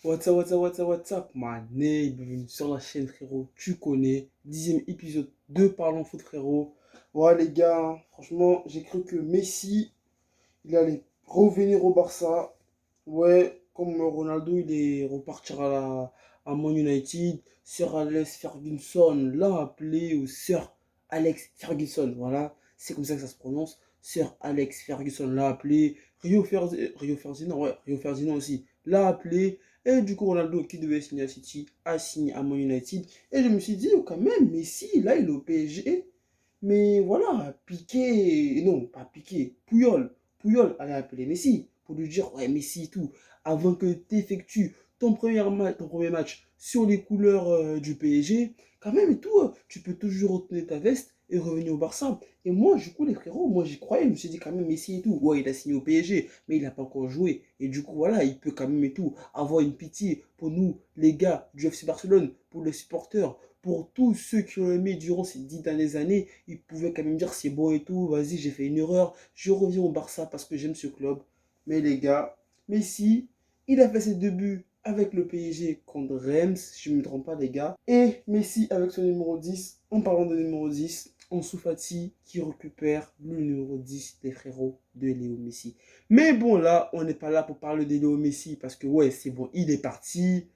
What's up, man? Bienvenue sur la chaîne, frérot. Tu connais, 10e épisode de Parlons Foot, frérot. Ouais, les gars, franchement, j'ai cru que Messi, il allait revenir au Barça. Ouais, comme Ronaldo, il est repartir à Man United. Sir Alex Ferguson l'a appelé, ou Sir Alex Ferguson, voilà, c'est comme ça que ça se prononce. Sir Alex Ferguson l'a appelé. Rio Ferdinand, ouais, Rio Ferdinand aussi l'a appelé. Et du coup, Ronaldo, qui devait signer à City, a signé à Man United. Et je me suis dit, oh, quand même, Messi, là, il est au PSG. Mais voilà, Piqué, non, pas Piqué, Puyol allait appeler Messi pour lui dire, ouais, Messi et tout, avant que tu effectues ton premier match sur les couleurs du PSG, quand même et tout, tu peux toujours retourner ta veste et revenir au Barça. Et moi, du coup, les frérots, moi j'y croyais, je me suis dit quand même Messi et tout, ouais, il a signé au PSG, mais il n'a pas encore joué. Et du coup, voilà, il peut quand même et tout avoir une pitié pour nous, les gars du FC Barcelone, pour les supporters, pour tous ceux qui ont aimé durant ces 10 dernières années, ils pouvaient quand même dire c'est bon et tout, vas-y, j'ai fait une erreur, je reviens au Barça parce que j'aime ce club. Mais les gars, Messi, il a fait ses débuts avec le PSG contre Reims, si je ne me trompe pas, les gars. Et Messi avec son numéro 10, en parlant de numéro 10, Ansu Fati qui récupère le numéro 10 des frérots de Léo Messi. Mais bon, là, on n'est pas là pour parler de Léo Messi parce que, ouais, c'est bon, il est parti.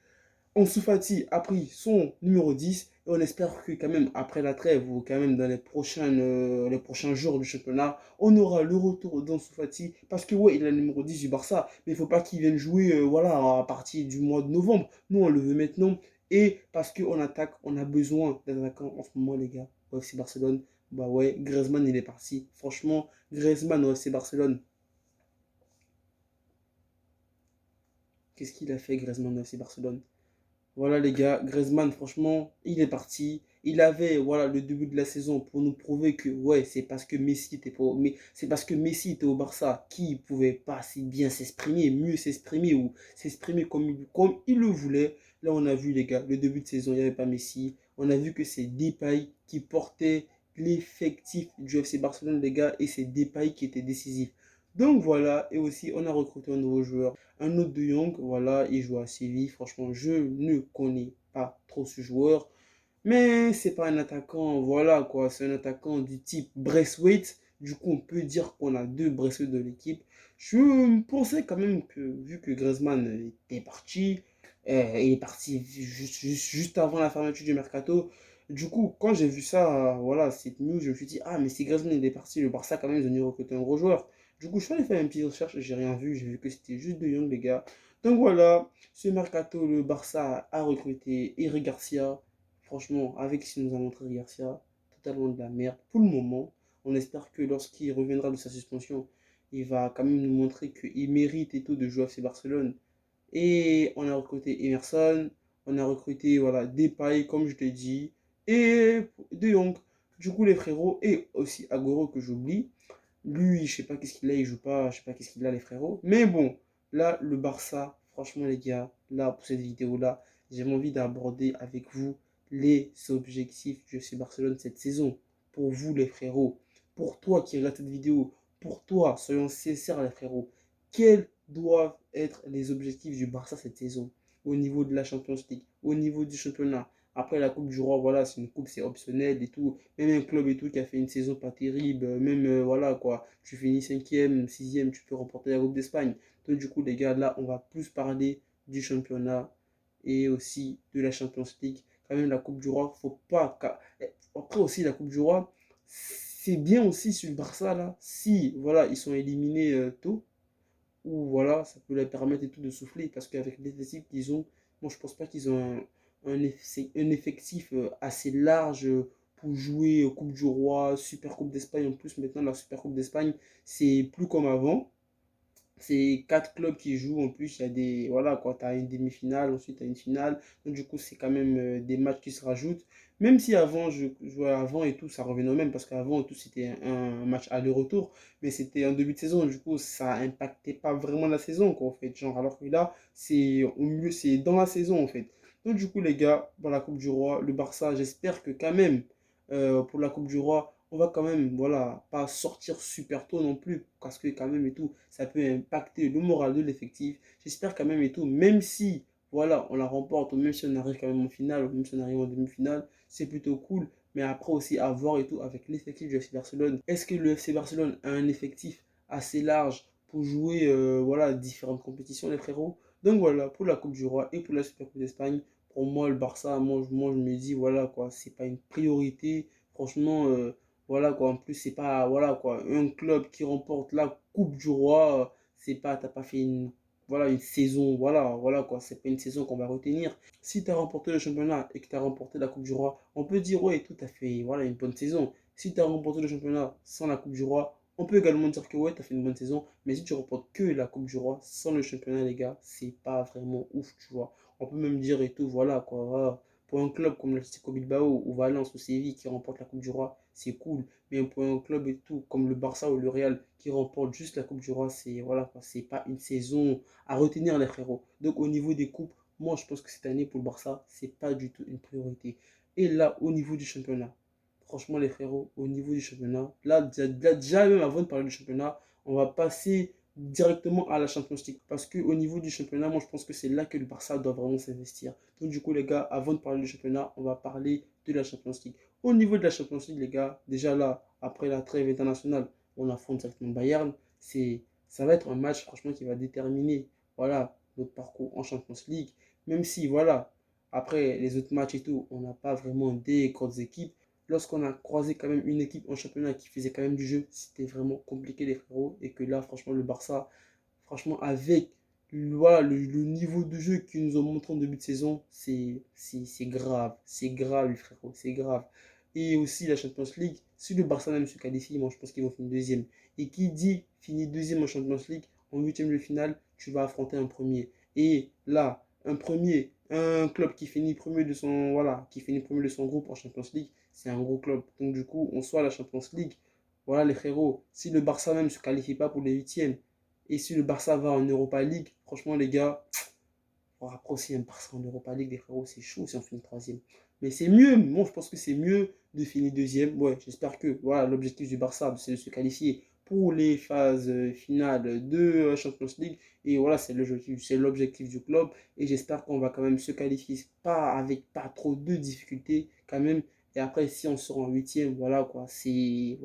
Ansu Fati a pris son numéro 10 et on espère que quand même après la trêve ou quand même dans les prochains jours du championnat, on aura le retour d'Ansu Fati parce que ouais, il a le numéro 10 du Barça, mais il ne faut pas qu'il vienne jouer voilà, à partir du mois de novembre. Nous, on le veut maintenant et parce qu'on attaque, on a besoin d'un attaquant en ce moment, les gars. Au FC Barcelone, bah ouais, Griezmann, il est parti. Franchement, Griezmann au FC Barcelone, qu'est-ce qu'il a fait, Griezmann au FC Barcelone? Voilà les gars, Griezmann, franchement, il est parti. Il avait voilà le début de la saison pour nous prouver que ouais, c'est parce que Messi était pas, mais c'est parce que Messi était au Barça qu'il pouvait pas si bien s'exprimer, mieux s'exprimer ou s'exprimer comme il le voulait. Là, on a vu les gars, le début de saison, il n'y avait pas Messi. On a vu que c'est Depay qui portait l'effectif du FC Barcelone, les gars, et c'est Depay qui était décisif. Donc voilà, et aussi on a recruté un nouveau joueur. Un autre de Young, voilà, il joue à Séville. Franchement, je ne connais pas trop ce joueur. Mais c'est pas un attaquant, voilà quoi. C'est un attaquant du type Braithwaite. Du coup, on peut dire qu'on a deux Braithwaite de l'équipe. Je pensais quand même que, vu que Griezmann était parti, il est parti juste avant la fermeture du mercato. Du coup, quand j'ai vu ça, voilà, cette news, je me suis dit, ah, mais si Griezmann il est parti, le Barça, quand même, ils ont dû recruter un gros joueur. Du coup, je suis allé faire une petite recherche, j'ai rien vu, j'ai vu que c'était juste de Young, les gars. Donc voilà, ce mercato, le Barça a recruté Eric Garcia. Franchement, avec ce que nous a montré Garcia, totalement de la merde pour le moment. On espère que lorsqu'il reviendra de sa suspension, il va quand même nous montrer qu'il mérite et tout de jouer à FC Barcelone. Et on a recruté Emerson, on a recruté voilà, Depay, comme je t'ai dit, et De Jong. Du coup, les frérots, et aussi Agoro que j'oublie. Lui, je sais pas qu'est-ce qu'il a, il joue pas, je sais pas qu'est-ce qu'il a, les frérots. Mais bon, là, le Barça, franchement, les gars, là, pour cette vidéo-là, j'ai envie d'aborder avec vous les objectifs du FC Barcelone cette saison. Pour vous, les frérots, pour toi qui regarde cette vidéo, pour toi, soyons sincères, les frérots, quels doivent être les objectifs du Barça cette saison au niveau de la Champions League, au niveau du championnat? Après la Coupe du Roi, voilà, c'est une coupe, c'est optionnel et tout. Même un club et tout qui a fait une saison pas terrible, même voilà quoi, tu finis cinquième, sixième, tu peux remporter la Coupe d'Espagne. Donc du coup, les gars, là, on va plus parler du championnat et aussi de la Champions League. Quand même, la Coupe du Roi, faut pas. Après aussi, la Coupe du Roi, c'est bien aussi sur le Barça là. Si voilà, ils sont éliminés tôt, ou voilà, ça peut leur permettre et tout de souffler parce qu'avec l'effectif qu'ils ont, moi je pense pas qu'ils ont un effectif assez large pour jouer Coupe du Roi, Super Coupe d'Espagne. En plus, maintenant la Super Coupe d'Espagne, c'est plus comme avant. C'est quatre clubs qui jouent. En plus, il y a des. Voilà, quoi. Tu as une demi-finale, ensuite tu as une finale. Donc, du coup, c'est quand même des matchs qui se rajoutent. Même si avant, je jouais avant et tout, ça revenait au même. Parce qu'avant, tout, c'était un match aller-retour. Mais c'était un début de saison. Du coup, ça impactait pas vraiment la saison, quoi, en fait. Genre, alors que là, c'est au mieux, c'est dans la saison, en fait. Donc, du coup, les gars, dans la Coupe du Roi, le Barça, j'espère que quand même, pour la Coupe du Roi, on va quand même, voilà, pas sortir super tôt non plus, parce que quand même et tout, ça peut impacter le moral de l'effectif. J'espère quand même et tout, même si voilà, on la remporte, ou même si on arrive quand même en finale, ou même si on arrive en demi-finale, c'est plutôt cool. Mais après aussi à voir et tout avec l'effectif du FC Barcelone. Est-ce que le FC Barcelone a un effectif assez large pour jouer voilà, différentes compétitions, les frérots? Donc voilà, pour la Coupe du Roi et pour la Super Coupe d'Espagne, pour moi, le Barça, moi, je me dis, voilà quoi, c'est pas une priorité. Franchement, voilà quoi, en plus, c'est pas, voilà quoi, un club qui remporte la Coupe du Roi, c'est pas, t'as pas fait une, voilà, une saison, voilà quoi, c'est pas une saison qu'on va retenir. Si tu as remporté le championnat et que tu as remporté la Coupe du Roi, on peut dire, ouais, tout à fait, voilà, une bonne saison. Si tu as remporté le championnat sans la Coupe du Roi, on peut également dire que ouais, tu as fait une bonne saison. Mais si tu remportes que la Coupe du Roi sans le championnat, les gars, c'est pas vraiment ouf, tu vois. On peut même dire et tout, voilà, quoi. Voilà. Pour un club comme l'Atlético Bilbao ou Valence ou Séville qui remporte la Coupe du Roi, c'est cool. Mais pour un club et tout, comme le Barça ou le Real qui remporte juste la Coupe du Roi, c'est voilà, quoi, c'est pas une saison à retenir, les frérots. Donc, au niveau des coupes, moi, je pense que cette année, pour le Barça, c'est pas du tout une priorité. Et là, au niveau du championnat, franchement, les frérots, au niveau du championnat, là, déjà même avant de parler du championnat, on va passer directement à la Champions League. Parce qu'au niveau du championnat, moi, je pense que c'est là que le Barça doit vraiment s'investir. Donc, du coup, les gars, avant de parler du championnat, on va parler de la Champions League. Au niveau de la Champions League, les gars, déjà là, après la trêve internationale, on affronte directement Bayern. Ça va être un match, franchement, qui va déterminer, voilà, notre parcours en Champions League. Même si, voilà, après les autres matchs et tout, on n'a pas vraiment des grosses équipes. Lorsqu'on a croisé quand même une équipe en championnat qui faisait quand même du jeu, c'était vraiment compliqué les frérots. Et que là, franchement, le Barça, franchement, avec voilà, le niveau de jeu qu'ils nous ont montré en début de saison, c'est grave. C'est grave, les frérots, c'est grave. Et aussi la Champions League, si le Barça même se qualifie, moi je pense qu'ils vont finir deuxième. Et qui dit finir deuxième en Champions League, en huitième de finale, tu vas affronter un premier. Et là, un premier, un club qui finit premier de son, voilà, qui finit premier de son groupe en Champions League, c'est un gros club. Donc du coup, on soit à la Champions League. Voilà les frérots. Si le Barça même ne se qualifie pas pour les huitièmes, et si le Barça va en Europa League, franchement les gars, après aussi un Barça en Europa League, les frérots, c'est chaud si on finit troisième. Mais c'est mieux, moi je pense que c'est mieux de finir deuxième. Ouais, j'espère que voilà, l'objectif du Barça, c'est de se qualifier pour les phases finales de Champions League. Et voilà, c'est l'objectif du club. Et j'espère qu'on va quand même se qualifier pas avec pas trop de difficultés quand même. Et après, si on sort en huitième, voilà quoi, c'est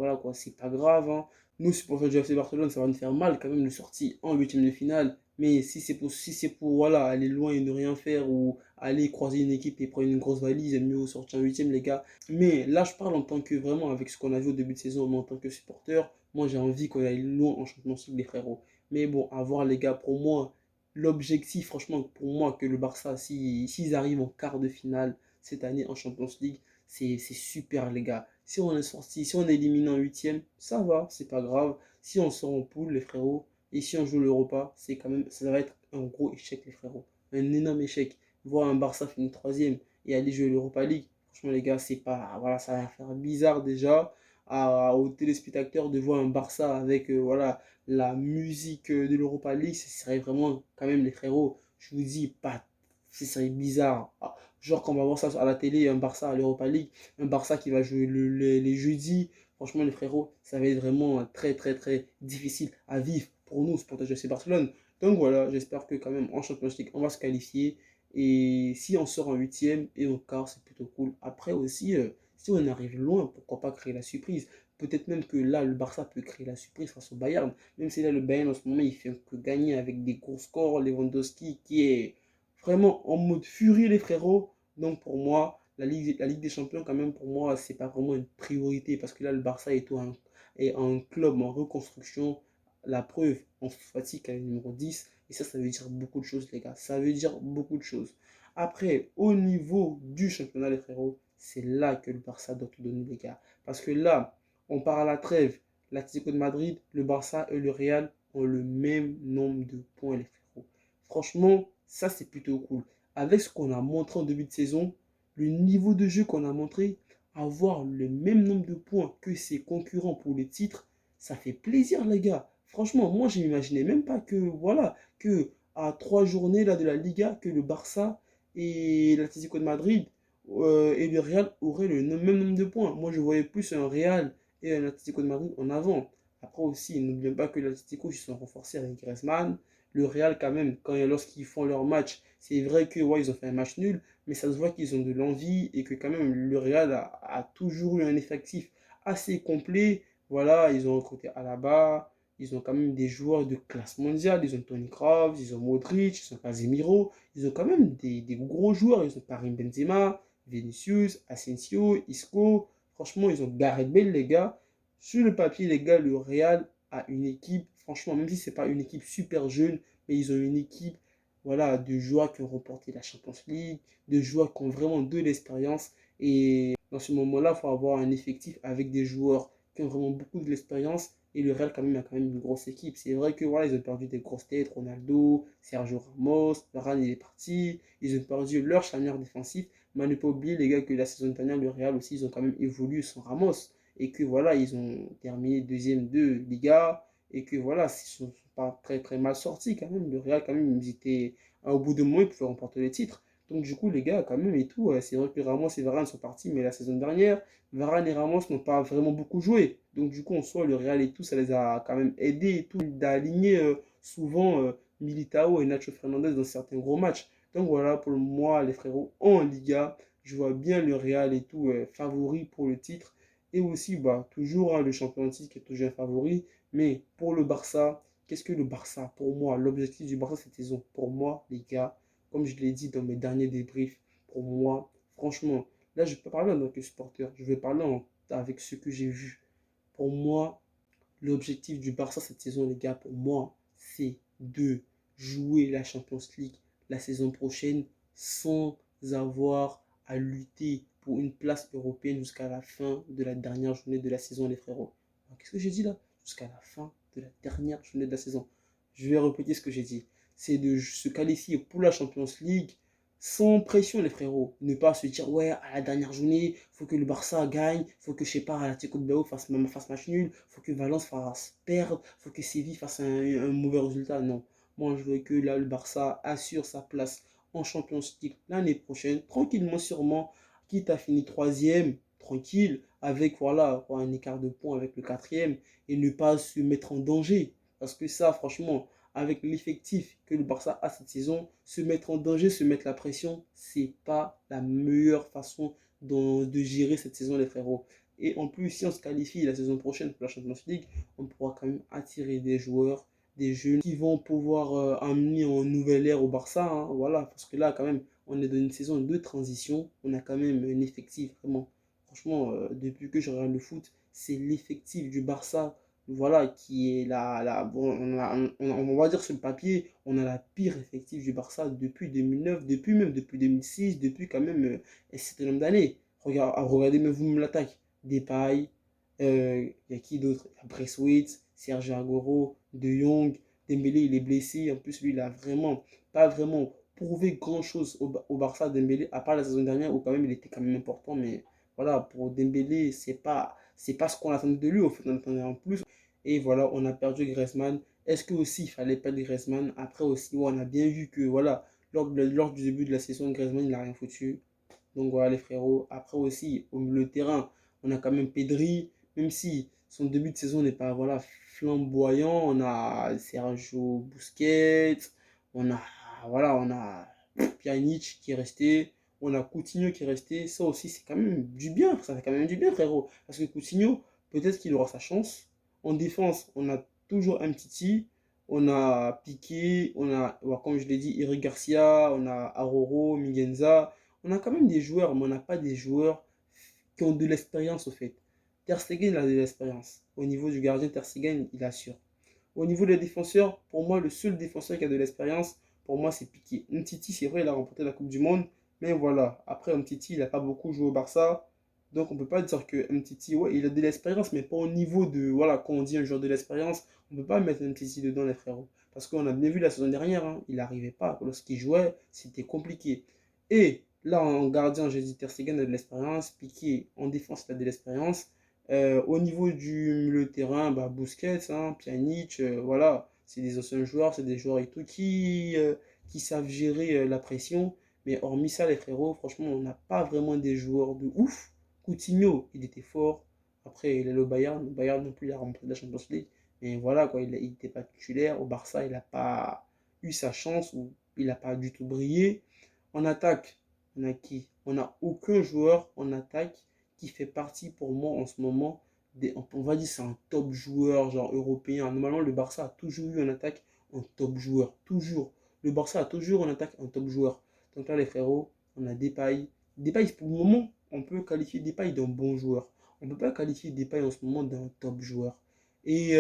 pas grave, hein. Nous, supporters du FC Barcelone, ça va nous faire mal quand même de sortir en huitième de finale. Mais si c'est pour voilà, aller loin et ne rien faire ou aller croiser une équipe et prendre une grosse valise, mieux sortir en huitième, les gars. Mais là, je parle en tant que vraiment avec ce qu'on a vu au début de saison, mais en tant que supporter, moi j'ai envie qu'on aille loin en Champions League, les frérots. Mais bon, à voir, les gars, pour moi, l'objectif, franchement, pour moi, que le Barça, s'ils arrivent en quart de finale cette année en Champions League, c'est super, les gars. Si on est sorti, si on est éliminé en huitième, ça va, c'est pas grave. Si on sort en poule, les frérots, et si on joue l'Europa, c'est quand même, ça va être un gros échec, les frérots. Un énorme échec. Voir un Barça finir troisième et aller jouer l'Europa League, franchement, les gars, c'est pas. Voilà, ça va faire bizarre déjà aux téléspectateurs de voir un Barça avec voilà, la musique de l'Europa League. Ce serait vraiment, quand même, les frérots, je vous dis, pas. Ce serait bizarre. Ah, genre, quand on va voir ça à la télé, un Barça à l'Europa League, un Barça qui va jouer les jeudis. Franchement, les frérots, ça va être vraiment très, très, très difficile à vivre pour nous, supporters de FC Barcelone. Donc voilà, j'espère que quand même en Champions League, on va se qualifier. Et si on sort en huitième et en quart, c'est plutôt cool. Après aussi, si on arrive loin, pourquoi pas créer la surprise? Peut-être même que là, le Barça peut créer la surprise face au Bayern. Même si là, le Bayern en ce moment, il fait que gagner avec des gros scores. Lewandowski qui est vraiment en mode furie, les frérots. Donc pour moi, la Ligue des Champions, quand même, pour moi, c'est pas vraiment une priorité. Parce que là, le Barça est un club en reconstruction. La preuve, on se fatigue à la numéro 10. Et ça veut dire beaucoup de choses, les gars. Ça veut dire beaucoup de choses. Après, au niveau du championnat, les frérots, c'est là que le Barça doit tout donner, les gars. Parce que là, on part à la trêve. L'Atlético de Madrid, le Barça et le Real ont le même nombre de points, les frérots. Franchement, ça, c'est plutôt cool. Avec ce qu'on a montré en début de saison, le niveau de jeu qu'on a montré, avoir le même nombre de points que ses concurrents pour le titre, ça fait plaisir, les gars. Franchement, moi, je n'imaginais même pas que, voilà, que à 3 journées là, de la Liga, que le Barça et l'Atlético de Madrid et le Real auraient le même nombre de points. Moi, je voyais plus un Real et un Atlético de Madrid en avant. Après aussi, n'oublions pas que l'Atlético, ils se sont renforcés avec Griezmann. le Real, quand même, lorsqu'ils font leur match, c'est vrai que ouais, ils ont fait un match nul, mais ça se voit qu'ils ont de l'envie et que quand même le Real a toujours eu un effectif assez complet. Voilà, ils ont recruté Alaba, ils ont quand même des joueurs de classe mondiale, ils ont Toni Kroos, ils ont Modric, ils ont Casemiro, ils ont quand même des gros joueurs, ils ont Karim Benzema, Vinicius, Asensio, Isco. Franchement, ils ont Gareth Bale, les gars. Sur le papier, les gars, le Real a une équipe, franchement, même si c'est pas une équipe super jeune, mais ils ont une équipe, voilà, de joueurs qui ont remporté la Champions League, de joueurs qui ont vraiment de l'expérience. Et dans ce moment-là, il faut avoir un effectif avec des joueurs qui ont vraiment beaucoup de l'expérience. Et le Real, quand même, a quand même une grosse équipe. C'est vrai que voilà, ils ont perdu des grosses têtes, Ronaldo, Sergio Ramos, Varane, il est parti. Ils ont perdu leur charnière défensif. Mais ne pas oublier, les gars, que la saison dernière, le Real aussi, ils ont quand même évolué sans Ramos. Et que voilà, ils ont terminé deuxième de Liga. Et que voilà, ils ne sont pas très très mal sortis quand même. Le Real, quand même, ils étaient au bout de mois, ils pouvaient remporter le titre. Donc du coup, les gars, quand même, et tout, c'est vrai que Ramos et Varane sont partis, mais la saison dernière, Varane et Ramos n'ont pas vraiment beaucoup joué. Donc du coup, en soi, le Real et tout, ça les a quand même aidés et tout, d'aligner souvent Militao et Nacho Fernandez dans certains gros matchs. Donc voilà, pour moi, les frérots en Liga, je vois bien le Real et tout favori pour le titre. Et aussi, bah, toujours hein, le champion de titre qui est toujours un favori. Mais pour le Barça, qu'est-ce que le Barça? Pour moi, l'objectif du Barça cette saison, pour moi, les gars, comme je l'ai dit dans mes derniers débriefs, pour moi, franchement, là, je ne vais pas parler en tant que supporter, je vais parler avec ce que j'ai vu. Pour moi, l'objectif du Barça cette saison, les gars, pour moi, c'est de jouer la Champions League la saison prochaine sans avoir à lutter pour une place européenne jusqu'à la fin de la dernière journée de la saison, les frérots. Qu'est-ce que j'ai dit là? Jusqu'à la fin de la dernière journée de la saison. Je vais répéter ce que j'ai dit. C'est de se qualifier pour la Champions League sans pression, les frérots. Ne pas se dire, ouais, à la dernière journée, il faut que le Barça gagne, il faut que, je sais pas, l'Atlético de Bilbao fasse match nul, il faut que Valence fasse perdre, il faut que Séville fasse un mauvais résultat. Non. Moi, je veux que là, le Barça assure sa place en Champions League l'année prochaine, tranquillement, sûrement, quitte à finir troisième, tranquille, avec, voilà, un écart de points avec le quatrième, et ne pas se mettre en danger. Parce que ça, franchement, avec l'effectif que le Barça a cette saison, se mettre en danger, se mettre la pression, c'est pas la meilleure façon de gérer cette saison, les frérots. Et en plus, si on se qualifie la saison prochaine pour la Champions League, on pourra quand même attirer des joueurs, des jeunes qui vont pouvoir amener en nouvelle ère au Barça. Hein, voilà, parce que là, quand même, on est dans une saison de transition. On a quand même un effectif vraiment. Franchement, depuis que je regarde le foot, c'est l'effectif du Barça voilà, qui est bon, on va dire sur le papier, on a la pire effectif du Barça depuis 2009, depuis 2006, depuis quand même un certain nombre d'années. Regardez, mais vous me l'attaque. Depay, il y a qui d'autre? Il y a Braithwaite, Sergio Aguero, De Jong, Dembélé, il est blessé. En plus, lui, il a vraiment, pas vraiment prouvé grand-chose au Barça, Dembélé, à part la saison dernière où quand même il était quand même important, mais voilà, pour Dembélé, c'est pas ce qu'on attendait de lui, au fait, on attendait en plus. Et voilà, on a perdu Griezmann. Est-ce que aussi il fallait perdre Griezmann? Après aussi, ouais, on a bien vu que voilà, lors du début de la saison, Griezmann, il n'a rien foutu. Donc voilà les frérots. Après aussi, au milieu de terrain, on a quand même Pedri, même si son début de saison n'est pas voilà, flamboyant. On a Sergio Busquets, on a Pjanic qui est resté, on a Coutinho qui est resté. Ça aussi, c'est quand même du bien, ça fait quand même du bien, frérot. Parce que Coutinho, peut-être qu'il aura sa chance. En défense, on a toujours un Titi, on a Piqué, on a, comme je l'ai dit, Eric Garcia, on a Aroro, Miguenza. On a quand même des joueurs, mais on n'a pas des joueurs qui ont de l'expérience au fait. Ter Stegen il a de l'expérience. Au niveau du gardien, Ter Stegen, il assure. Au niveau des défenseurs, pour moi, le seul défenseur qui a de l'expérience, pour moi, c'est Piqué. Umtiti, c'est vrai, il a remporté la Coupe du Monde, mais voilà. Après, Umtiti, il n'a pas beaucoup joué au Barça. Donc, on ne peut pas dire que Umtiti, ouais, il a de l'expérience, mais pas au niveau de, voilà, quand on dit un joueur de l'expérience, on ne peut pas mettre Umtiti dedans, les frérots. Parce qu'on a bien vu la saison dernière, hein, il n'arrivait pas. Lorsqu'il jouait, c'était compliqué. Et là, en gardien, j'ai dit Ter Stegen a de l'expérience. Piqué, en défense, il a de l'expérience. Au niveau du milieu de terrain, bah, Busquets, hein, Pjanic, voilà, c'est des anciens joueurs, c'est des joueurs et tout qui savent gérer la pression. Mais hormis ça, les frérots, franchement, on n'a pas vraiment des joueurs de ouf. Coutinho, il était fort. Après, il est le Bayern. Le Bayern non plus, il a remporté la Champions League. Mais voilà, quoi, il n'était pas titulaire. Au Barça, il n'a pas. eu sa chance où il n'a pas du tout brillé. En attaque, on a qui? On n'a aucun joueur en attaque qui fait partie pour moi en ce moment on va dire c'est un top joueur genre européen. Normalement, le Barça a toujours eu en attaque un top joueur. Toujours. Le Barça a toujours en attaque un top joueur. Donc là, les frérots, on a Depay. Depay, pour le moment, on peut qualifier Depay d'un bon joueur. On ne peut pas qualifier Depay en ce moment d'un top joueur. Et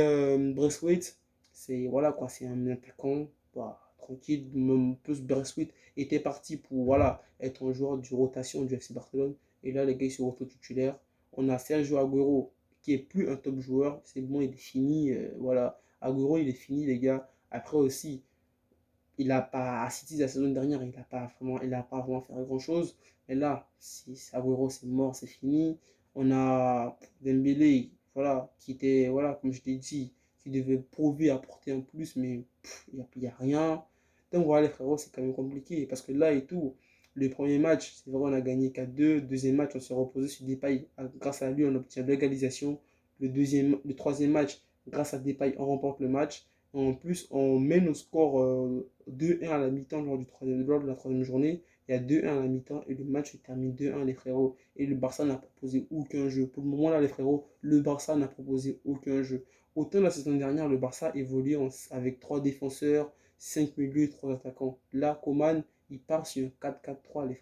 Braithwaite, c'est voilà quoi, c'est un attaquant bah, tranquille. Même plus Braithwaite était parti pour voilà, être un joueur de rotation du FC Barcelone. Et là, les gars, ils sont auto-titulaires. On a Sergio Agüero qui est plus un top joueur. C'est bon, il est fini. Voilà, Agüero, il est fini, les gars. Après aussi, il n'a pas, à City la saison dernière, il a pas vraiment fait grand-chose. Et là, si Agüero, c'est mort, c'est fini. On a Dembélé, voilà, qui était, voilà, comme je t'ai dit, qui devait prouver, apporter un plus, mais il n'y a rien. Donc voilà, les frérots, c'est quand même compliqué. Parce que là et tout, le premier match, c'est vrai, on a gagné 4-2. Deuxième match, on s'est reposé sur Depay. Grâce à lui, on obtient l'égalisation. Le troisième match, grâce à Depay, on remporte le match. En plus, on mène au score 2-1 à la mi-temps lors de la troisième journée. Il y a 2-1 à la mi-temps et le match se termine 2-1, les frérots. Et le Barça n'a proposé aucun jeu. Pour le moment, là, les frérots, le Barça n'a proposé aucun jeu. Autant la saison dernière, le Barça évoluait avec 3 défenseurs, 5 milieux et 3 attaquants. Là, Coman, il part sur 4-4-3,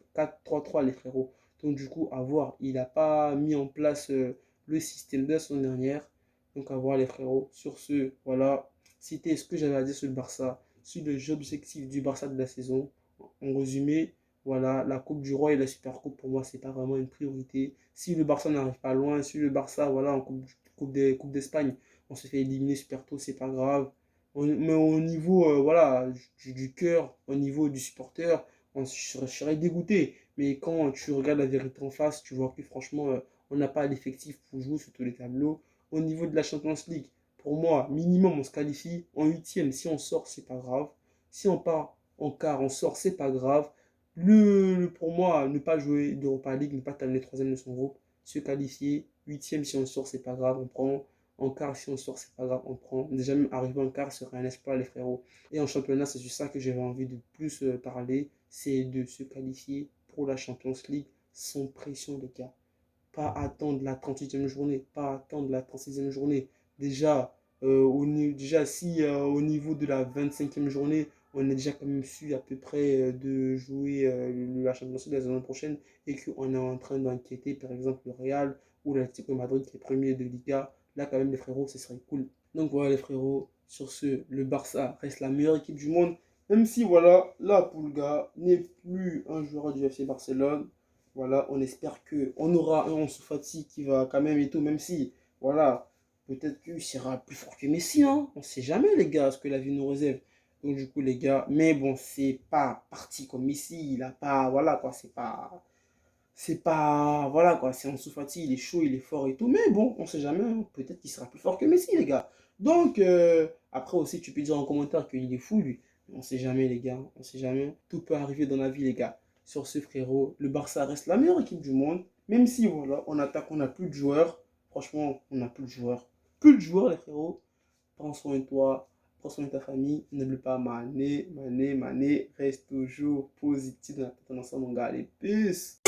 4-3-3, les frérots. Donc, du coup, à voir. Il n'a pas mis en place le système de la saison dernière. Donc, à voir, les frérots. Sur ce, voilà. C'était ce que j'avais à dire sur le Barça, sur le jeu objectif du Barça de la saison. En résumé, voilà, la Coupe du Roi et la Super Coupe, pour moi, c'est pas vraiment une priorité. Si le Barça n'arrive pas loin, si le Barça, voilà, en Coupe d'Espagne, on se fait éliminer super tôt, c'est pas grave. Mais au niveau, voilà, du cœur, au niveau du supporter, je serais dégoûté. Mais quand tu regardes la vérité en face, tu vois que franchement, on n'a pas l'effectif pour jouer sur tous les tableaux. Au niveau de la Champions League, pour moi, minimum, on se qualifie. En huitième, si on sort, c'est pas grave. Si on part en quart, on sort, c'est pas grave. Pour moi, ne pas jouer d'Europa League, ne pas terminer troisième de son groupe, se qualifier. Huitième, si on sort, c'est pas grave, on prend. En quart, si on sort, c'est pas grave, on prend. Déjà, même arriver en quart serait un espoir, les frérots. Et en championnat, c'est sur ça que j'avais envie de plus parler, c'est de se qualifier pour la Champions League sans pression, les gars. Pas attendre la 38e journée, pas attendre la 36e journée. Déjà, déjà si au niveau de la 25e journée, on est déjà quand même su à peu près de jouer la Champions League la saison prochaine et qu'on est en train d'inquiéter par exemple le Real ou l'Atlético Madrid qui est premier de Liga, là quand même les frérots, ce serait cool. Donc voilà les frérots, sur ce, le Barça reste la meilleure équipe du monde, même si voilà, la Pulga n'est plus un joueur du FC Barcelone. Voilà, on espère que on aura un Ansu Fati qui va quand même et tout, même si, voilà, peut-être qu'il sera plus fort que Messi, hein. On sait jamais, les gars, ce que la vie nous réserve. Donc, du coup, les gars, mais bon, c'est pas parti comme Messi. Il a pas, voilà, quoi, voilà, quoi, c'est Ansu Fati, il est chaud, il est fort et tout. Mais bon, on sait jamais, hein. Peut-être qu'il sera plus fort que Messi, les gars. Donc, après aussi, tu peux dire en commentaire qu'il est fou, lui. On sait jamais, les gars, on sait jamais. Tout peut arriver dans la vie, les gars. Sur ce, frérot, le Barça reste la meilleure équipe du monde. Même si, voilà, on attaque, on n'a plus de joueurs. Franchement, on n'a plus de joueurs. Plus de joueurs, les frérots. Prends soin de toi, prends soin de ta famille. N'oublie pas, Mané, reste toujours positif dans la tête ensemble, mon gars. Allez, peace!